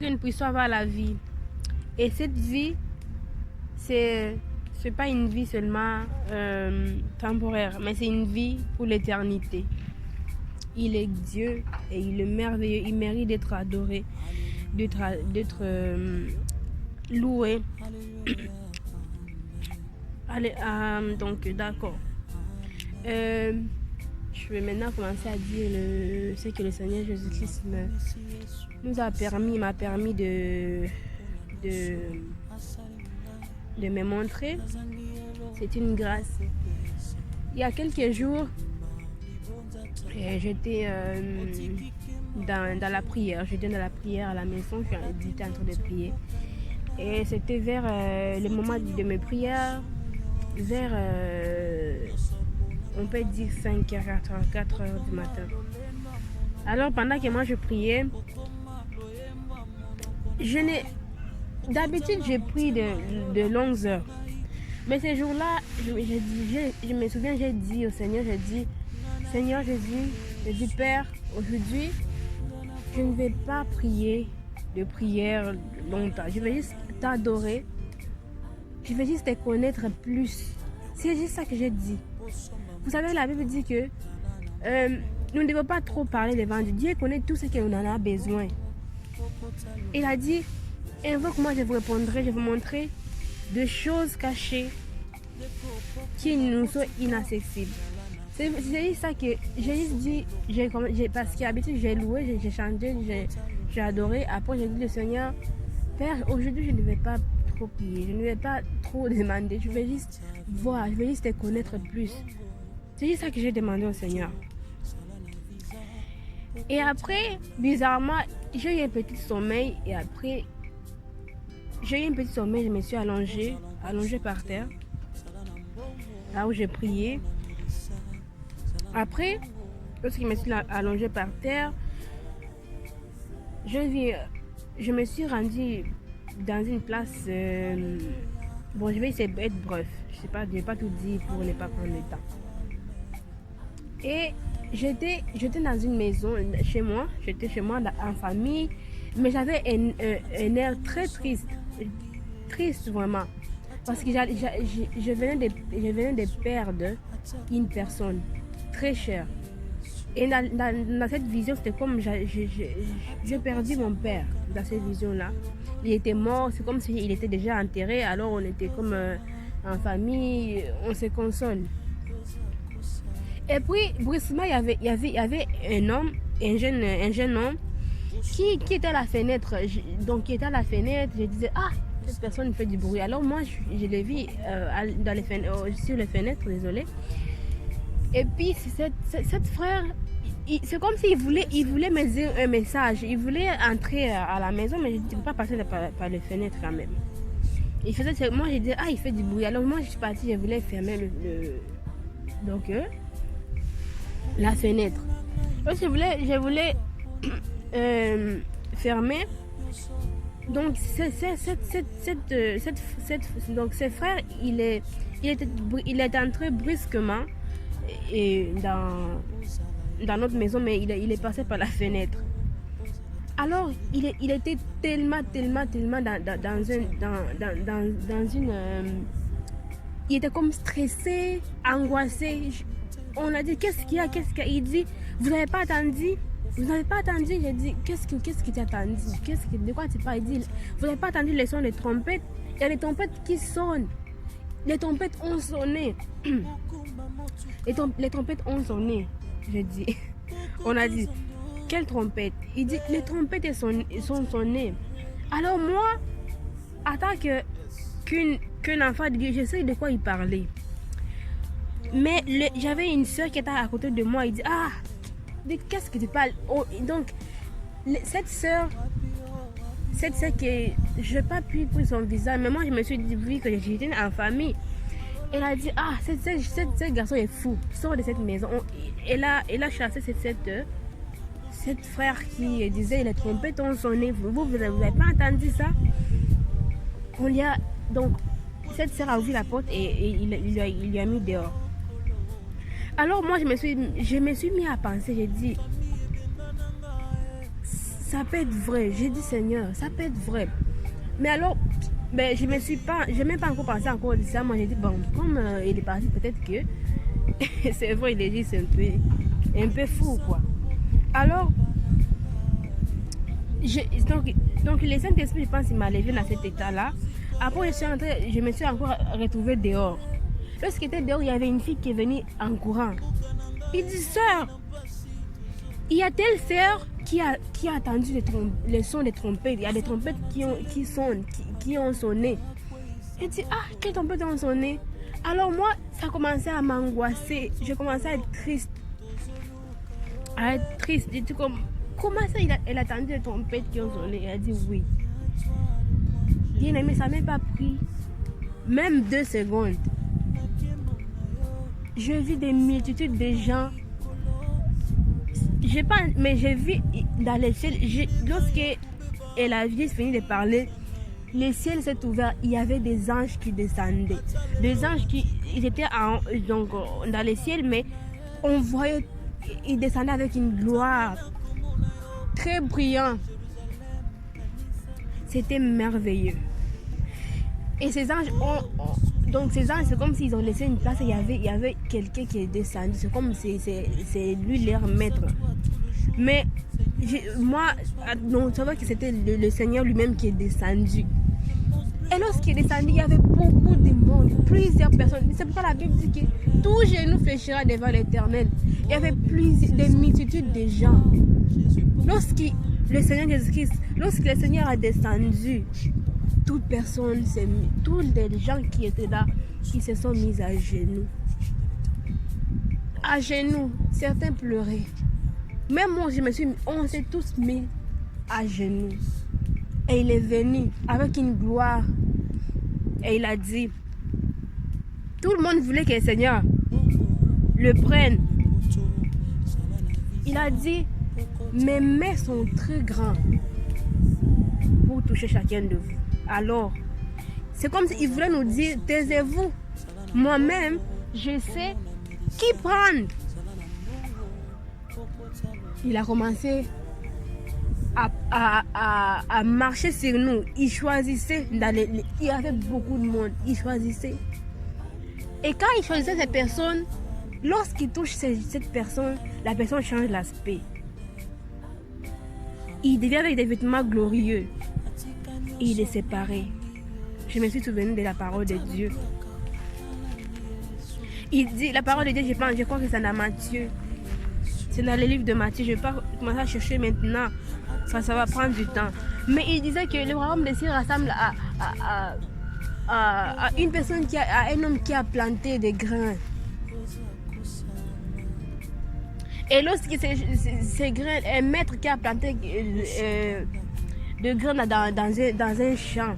Que nous puissions avoir la vie. Et cette vie, c'est pas une vie seulement temporaire, mais c'est une vie pour l'éternité. Il est Dieu et il est merveilleux. Il mérite d'être adoré, d'être loué. Allez, donc d'accord. Je vais maintenant commencer à dire ce que le Seigneur Jésus-Christ m'a permis de me montrer. C'est une grâce. Il y a quelques jours, j'étais dans la prière. J'étais dans la prière à la maison. J'étais en train de prier. Et c'était vers le moment de mes prières, vers, on peut dire 5h, 4h du matin. Alors pendant que moi je priais, d'habitude je prie de longues heures. Mais ces jours-là, je me souviens, j'ai dit au Seigneur, Seigneur Jésus, j'ai dit Père, aujourd'hui, je ne vais pas prier de prière longtemps. Je vais juste t'adorer. Je vais juste te connaître plus. C'est juste ça que j'ai dit. Vous savez, la Bible dit que nous ne devons pas trop parler devant Dieu. Dieu connaît tout ce qu'on en a besoin. Il a dit, invoque-moi, je vous répondrai, je vais vous montrer des choses cachées qui nous sont inaccessibles. C'est juste ça que j'ai juste dit, parce qu'à l'habitude j'ai loué, j'ai chanté, j'ai adoré. Après j'ai dit au Seigneur, Père, aujourd'hui je ne vais pas trop prier, je ne vais pas trop demander, je vais juste voir, je vais juste te connaître plus. C'est juste ça que j'ai demandé au Seigneur. Et après, bizarrement, j'ai eu un petit sommeil et après, je me suis allongée par terre, là où j'ai prié. Après, lorsque je me suis allongée par terre, je me suis rendue dans une place. Bon, je vais essayer d'être bref. Je ne vais pas tout dire pour ne pas prendre le temps. Et j'étais dans une maison chez moi. J'étais chez moi en famille, mais j'avais un air très triste. Triste vraiment. Parce que je venais de perdre une personne très chère. Et dans cette vision, c'était comme j'ai perdu mon père. Dans cette vision-là, il était mort. C'est comme s'il était déjà enterré. Alors on était comme en famille, on se console. Et puis brusquement, il y avait un homme, un jeune homme qui était à la fenêtre. Donc qui était à la fenêtre. Je disais cette personne fait du bruit. Alors moi je l'ai vu sur les fenêtres, désolé. Et puis cette frère, c'est comme s'il voulait me dire un message. Il voulait entrer à la maison, mais je ne peux pas passer par les fenêtres quand même. Moi j'ai dit il fait du bruit. Alors moi je suis partie, je voulais fermer la fenêtre. Donc je voulais fermer. Donc donc ce frère, il est entré brusquement et dans notre maison, mais il est passé par la fenêtre. Alors il était tellement dans une il était comme stressé, angoissé. On a dit qu'est-ce qu'il y a. Il dit vous n'avez pas attendu. J'ai dit qu'est-ce qui t'a attendu, de quoi tu parles? Il dit vous n'avez pas attendu les sons des trompettes. Il y a des trompettes qui sonnent. Les trompettes ont sonné. Les trompettes ont sonné. Je dis on a dit quelle trompette? Il dit les trompettes sont sonnées. Alors moi, en tant qu'un enfant de Dieu, je sais de quoi il parlait. Mais j'avais une soeur qui était à côté de moi. Il dit de qu'est-ce que tu parles? Donc cette soeur que je n'ai pas pu prendre son visage, mais moi je me suis dit vu que j'étais en famille. Elle a dit ce garçon est fou, sort de cette maison. Elle a chassé cette frère qui disait les trompettes ont sonné. Vous n'avez pas entendu ça? Donc cette sœur a ouvert la porte et il lui a mis dehors. Alors moi je me suis mis à penser. J'ai dit ça peut être vrai. J'ai dit, Seigneur, ça peut être vrai. Mais alors, ben, je n'ai même pas encore pensé encore de ça. Moi, j'ai dit, bon, comme il est parti, peut-être que c'est vrai, il est dit, c'est un peu fou, quoi. Alors, donc le Saint-Esprit, je pense, il m'a levé dans cet état-là. Après, je me suis encore retrouvée dehors. Lorsqu'il était dehors, il y avait une fille qui est venue en courant. Il dit, sœur, il y a telle sœur qui a entendu le son des trompettes. Il y a des trompettes qui ont sonné. Il dit, ah, quelles trompettes ont sonné? Alors moi, ça commençait à m'angoisser. Je commençais à être triste. Je dis, comment ça, elle a entendu les trompettes qui ont sonné? Elle a dit oui. Bien aimé, ça ne m'a pas pris même 2 secondes. Je vis des multitudes de gens. Mais j'ai vu dans les ciels, lorsque elle a fini de parler, le ciel s'est ouvert, il y avait des anges qui descendaient. Des anges ils étaient donc, dans le ciel, mais on voyait, ils descendaient avec une gloire très brillante. C'était merveilleux. Et ces anges donc ces anges, c'est comme s'ils ont laissé une place et il y avait quelqu'un qui est descendu. C'est comme c'est lui leur maître. Mais moi, non, je vois que c'était le Seigneur lui-même qui est descendu. Et lorsqu'il est descendu, il y avait beaucoup de monde, plusieurs personnes. C'est pourquoi la Bible dit que tout genou fléchira devant l'Éternel. Il y avait des multitudes de gens. Lorsque le Seigneur Jésus-Christ, lorsque le Seigneur a descendu, toutes les gens qui étaient là, qui se sont mis à genoux. À genoux, certains pleuraient. Même moi, on s'est tous mis à genoux. Et il est venu avec une gloire. Et il a dit, tout le monde voulait que le Seigneur le prenne. Il a dit, mes mains sont très grandes pour toucher chacun de vous. Alors, c'est comme s'il voulait nous dire, taisez-vous. Moi-même, je sais qui prendre. Il a commencé à marcher sur nous. Il choisissait, il y avait beaucoup de monde, il choisissait. Et quand il choisissait cette personne, lorsqu'il touche cette personne, la personne change l'aspect. Il devient avec des vêtements glorieux. Et il est séparé. Je me suis souvenu de la parole de Dieu. Il dit, la parole de Dieu, je crois que c'est dans Matthieu. C'est dans le livre de Matthieu. Je ne vais pas commencer à chercher maintenant. Ça va prendre du temps. Mais il disait que le royaume des cieux ressemble à une personne à un homme qui a planté des grains. Et lorsque ces grains, un maître qui a planté de grains dans un champ.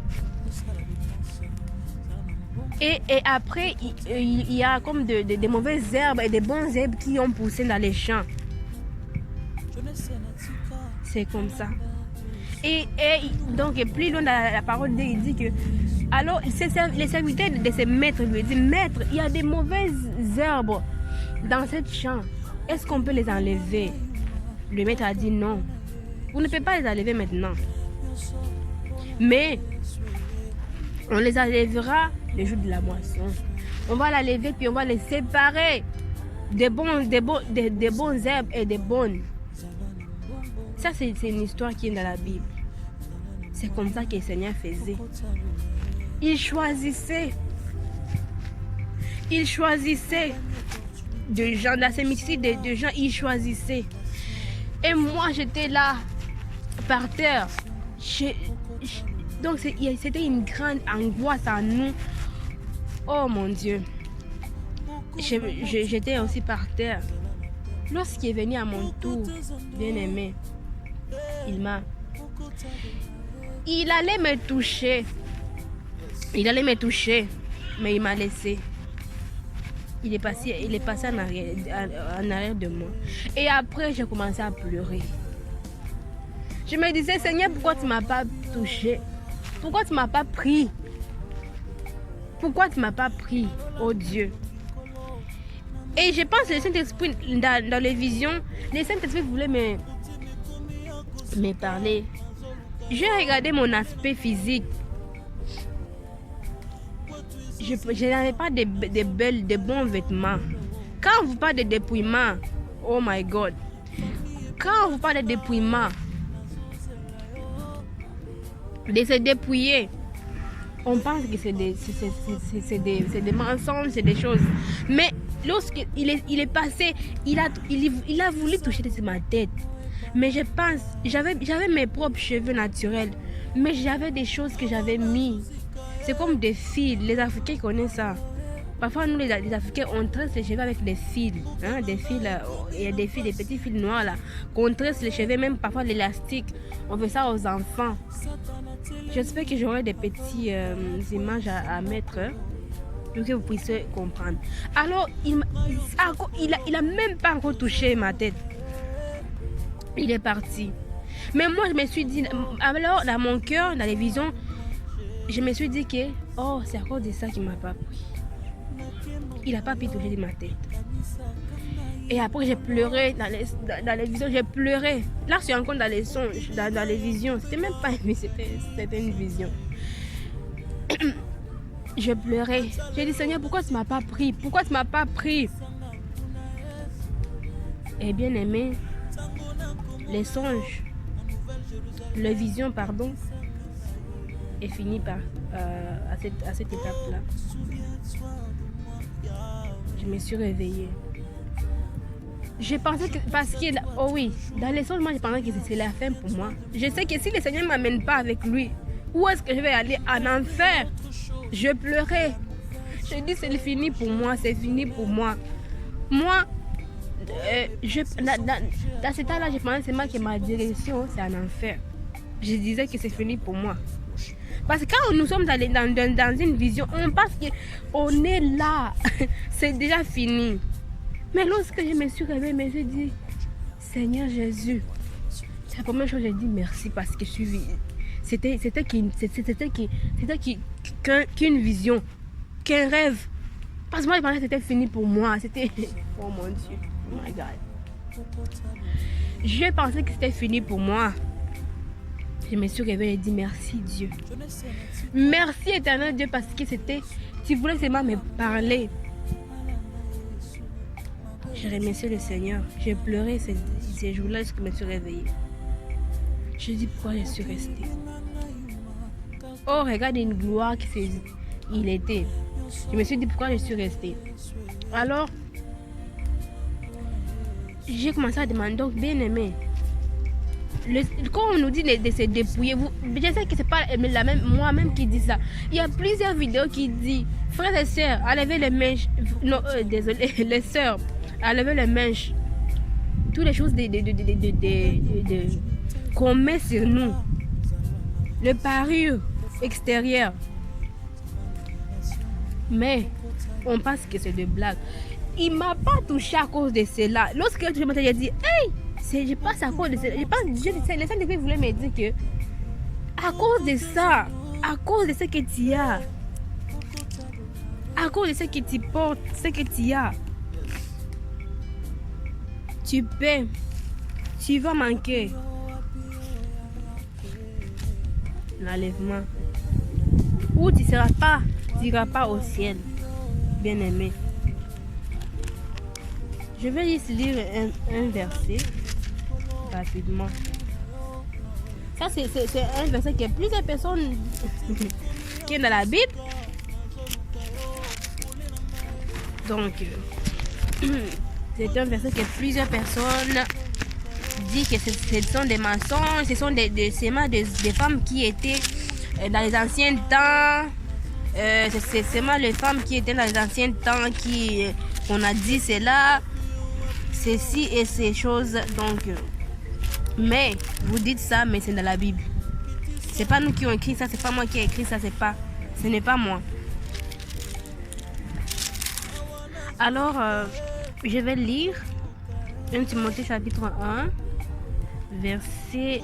Et après, il y a comme des mauvaises herbes et des bonnes herbes qui ont poussé dans les champs. C'est comme ça. Et donc, plus loin dans la parole de Dieu, il dit que... Alors, les serviteurs de ces maîtres lui disent, maître, il y a des mauvaises herbes dans ce champ. Est-ce qu'on peut les enlever? Le maître a dit non. Vous ne pouvez pas les enlever maintenant. Mais, on les enlèvera le jour de la moisson. On va la lever puis on va les séparer des bonnes herbes et des bonnes. Ça, c'est une histoire qui est dans la Bible. C'est comme ça que le Seigneur faisait. Il choisissait de gens, dans ces multitudes de gens, il choisissait. Et moi, j'étais là, par terre. Donc, c'était une grande angoisse en nous. Oh mon Dieu. J'étais aussi par terre. Lorsqu'il est venu à mon tour, bien aimé, il allait me toucher. Mais il m'a laissé. Il est passé en arrière de moi. Et après, j'ai commencé à pleurer. Je me disais, Seigneur, pourquoi tu ne m'as pas touché? Pourquoi tu ne m'as pas pris? Pourquoi tu ne m'as pas pris, oh Dieu? Et je pense que le Saint-Esprit, dans les visions, le Saint-Esprit voulait me parler. J'ai regardé mon aspect physique. Je n'avais pas de bons vêtements. Quand on vous parle de dépouillement, oh my God. Quand on vous parle de dépouillement, de se dépouiller, on pense que c'est des mensonges, c'est des choses. Mais lorsqu'il est passé, il a voulu toucher sur ma tête. Mais je pense, j'avais mes propres cheveux naturels. Mais j'avais des choses que j'avais mis. C'est comme des fils. Les Africains connaissent ça. Parfois, nous, les Africains, on tresse les cheveux avec des fils. Hein, des fils, il y a des fils, des petits fils noirs là. Qu'on tresse les cheveux, même parfois l'élastique. On fait ça aux enfants. J'espère que j'aurai des petites images à mettre pour que vous puissiez comprendre. Alors, il a même pas encore touché ma tête. Il est parti. Mais moi, je me suis dit, alors, dans mon cœur, dans les visions, je me suis dit que, oh, c'est à cause de ça qu'il m'a pas pris. Il n'a pas pu toucher de ma tête. Et après, j'ai pleuré dans les visions, j'ai pleuré. Là, je suis encore dans les songes, dans les visions. C'était même pas une vision, c'était une vision. Je pleurais. J'ai dit, Seigneur, pourquoi tu ne m'as pas pris? Pourquoi tu ne m'as pas pris? Et bien aimé, les songes, les visions, pardon, est fini par, à cette étape-là. Je me suis réveillée. Je pensais que, parce que, oh oui, dans les songes, moi, je pensais que c'est la fin pour moi. Je sais que si le Seigneur ne m'amène pas avec lui, où est-ce que je vais aller? En enfer. Je pleurais. Je dis, c'est fini pour moi, c'est fini pour moi. Moi, dans ce temps-là, je pensais seulement que ma direction, c'est en enfer. Je disais que c'est fini pour moi. Parce que quand nous sommes dans une vision, on pense qu'on est là. C'est déjà fini. Mais lorsque je me suis réveillée, je me suis dit, Seigneur Jésus, c'est la première chose que j'ai dit merci parce que je suis... C'était qu'une vision, qu'un rêve. Parce que moi, je pensais que c'était fini pour moi. C'était... Oh mon Dieu, oh my God. Je pensais que c'était fini pour moi. Je me suis réveillée et dit merci Dieu. Merci éternel Dieu parce que c'était... Tu voulais seulement me parler. J'ai remercié le Seigneur. J'ai pleuré ces jours-là lorsque je me suis réveillée. Je dis pourquoi je suis restée. Oh, regarde une gloire qu'il était. Je me suis dit pourquoi je suis restée. Alors, j'ai commencé à demander, donc bien aimé. Quand on nous dit de se dépouiller, je sais que ce n'est pas moi-même qui dis ça. Il y a plusieurs vidéos qui disent, frères et sœurs, enlevez les mèches. Non, désolé, les sœurs, enlevez les mèches. Toutes les choses qu'on met sur nous. Le parure extérieur. Mais on pense que c'est de blague. Il ne m'a pas touché à cause de cela. Lorsque je m'entends, j'ai dit, hey! Je passe à cause de ça. Je pense, le Saint-Esprit voulait me dire que, à cause de ça, à cause de ce que tu as, à cause de ce que tu portes, ce que tu as, tu paies, tu vas manquer l'enlèvement. Ou tu n'iras pas au ciel, bien aimé. Je vais juste lire un verset. Rapidement. Ça, c'est un verset que plusieurs personnes qui est dans la Bible. Donc, c'est un verset que plusieurs personnes disent que ce sont des mensonges, ce sont des femmes qui étaient dans les anciens temps. C'est seulement les femmes qui étaient dans les anciens temps qu'on a dit cela, ceci et ces choses. Donc, mais vous dites ça, mais c'est dans la Bible. C'est pas nous qui avons écrit ça, c'est pas moi qui ai écrit ça, ce n'est pas moi. Alors, je vais lire 1 Timothée chapitre 1, verset...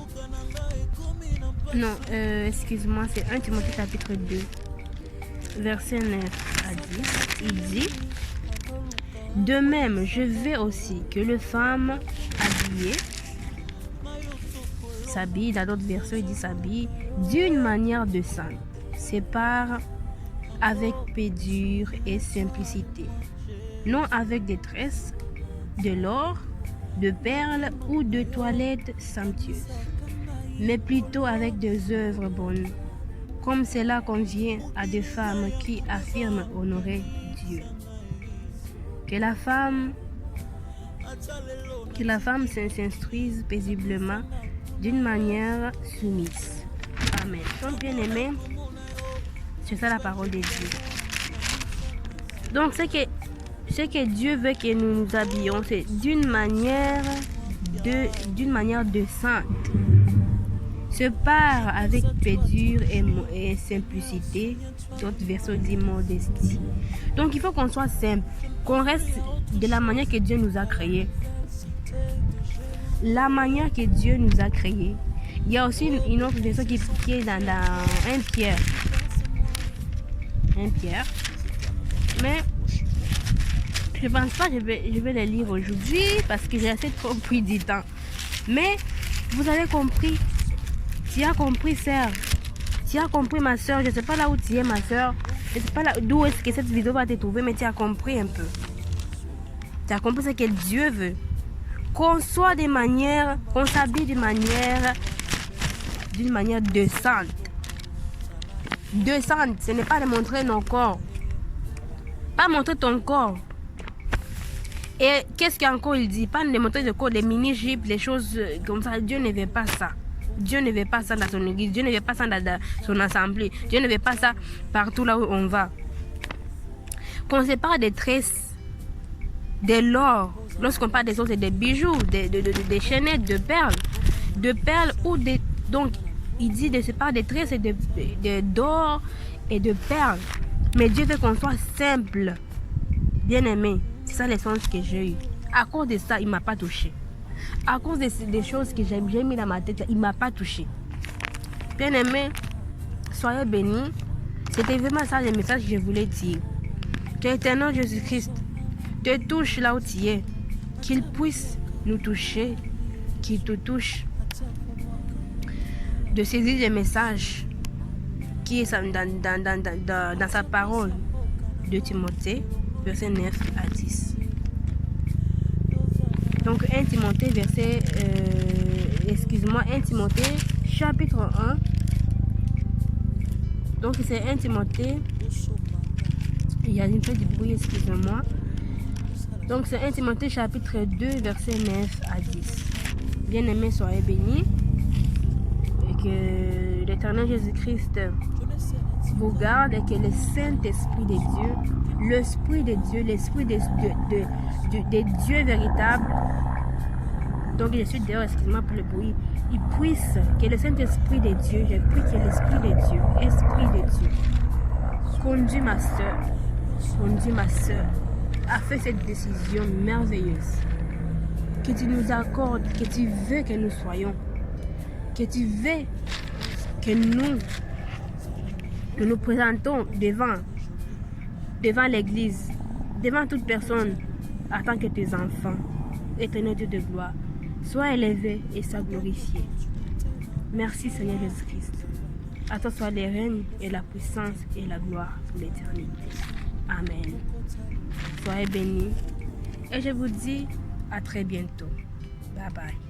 Non, excuse-moi, c'est 1 Timothée chapitre 2, verset 9 à 10. Il dit, de même, je veux aussi que les femmes habillées s'habille, dans d'autres versions, il dit s'habille d'une manière de sainte. Sépare avec pédure et simplicité, non avec détresse, de l'or, de perles ou de toilettes somptueuses, mais plutôt avec des œuvres bonnes, comme cela convient à des femmes qui affirment honorer Dieu. Que la femme s'instruise paisiblement d'une manière soumise. Amen. Donc, bien aimé, c'est ça la parole de Dieu. Donc, ce que Dieu veut que nous nous habillions, c'est d'une manière de sainte. Se part avec pédure et simplicité. D'autres versions disent modestie. Donc, il faut qu'on soit simple, qu'on reste de la manière que Dieu nous a créés. La manière que Dieu nous a créés. Il y a aussi une autre version qui est dans 1 Pierre. 1 Pierre. Mais je pense pas que je vais le lire aujourd'hui parce que j'ai assez trop pris du temps. Mais vous avez compris. Tu as compris, sœur. Tu as compris, ma sœur. Je ne sais pas là où tu es, ma sœur. Je ne sais pas d'où est-ce que cette vidéo va te trouver, mais tu as compris un peu. Tu as compris ce que Dieu veut. Qu'on soit des manières, qu'on s'habille d'une manière décente. Décente, ce n'est pas de montrer nos corps. Pas montrer ton corps. Et qu'est-ce qu'encore il dit? Pas de montrer le corps, les mini-jupes, les choses comme ça. Dieu ne veut pas ça. Dieu ne veut pas ça dans son église. Dieu ne veut pas ça dans son assemblée. Dieu ne veut pas ça partout là où on va. Qu'on sépare des tresses, de l'or. Lorsqu'on parle des autres, c'est des bijoux, des chaînettes, de perles ou des... Donc, il dit de séparer des tresses d'or et de perles. Mais Dieu veut qu'on soit simple. Bien aimé. C'est ça l'essence que j'ai eu. À cause de ça, il ne m'a pas touché. À cause des choses que j'ai mis dans ma tête, il ne m'a pas touché. Bien aimé, soyez bénis. C'était vraiment ça le message que je voulais dire. Que l'éternel Jésus-Christ te touche là où tu es. Qu'il puisse nous toucher. Qu'il te touche. De saisir le message qui est dans sa parole de Timothée, verset 9 à 10. Donc 1 Timothée, chapitre 1. Donc c'est 1 Timothée. Il y a un peu de bruit, excusez-moi. Donc c'est 1 Timothée, chapitre 2, verset 9 à 10. Bien-aimés, soyez bénis. Et que l'éternel Jésus-Christ vous garde et que le Saint-Esprit de Dieu, l'Esprit de Dieu, l'Esprit de Dieu véritable, donc je suis dehors, excusez-moi pour le bruit, il puisse, que le Saint-Esprit de Dieu, je prie que l'Esprit de Dieu, Esprit de Dieu, conduit ma soeur, à faire cette décision merveilleuse, que tu nous accordes, que tu veux que nous soyons, que tu veux que nous présentons devant l'église, devant toute personne, en tant que tes enfants. Éternel Dieu de gloire, sois élevé et sois glorifié. Merci Seigneur Jésus-Christ. À toi soit les règnes et la puissance et la gloire pour l'éternité. Amen. Soyez bénis et je vous dis à très bientôt. Bye bye.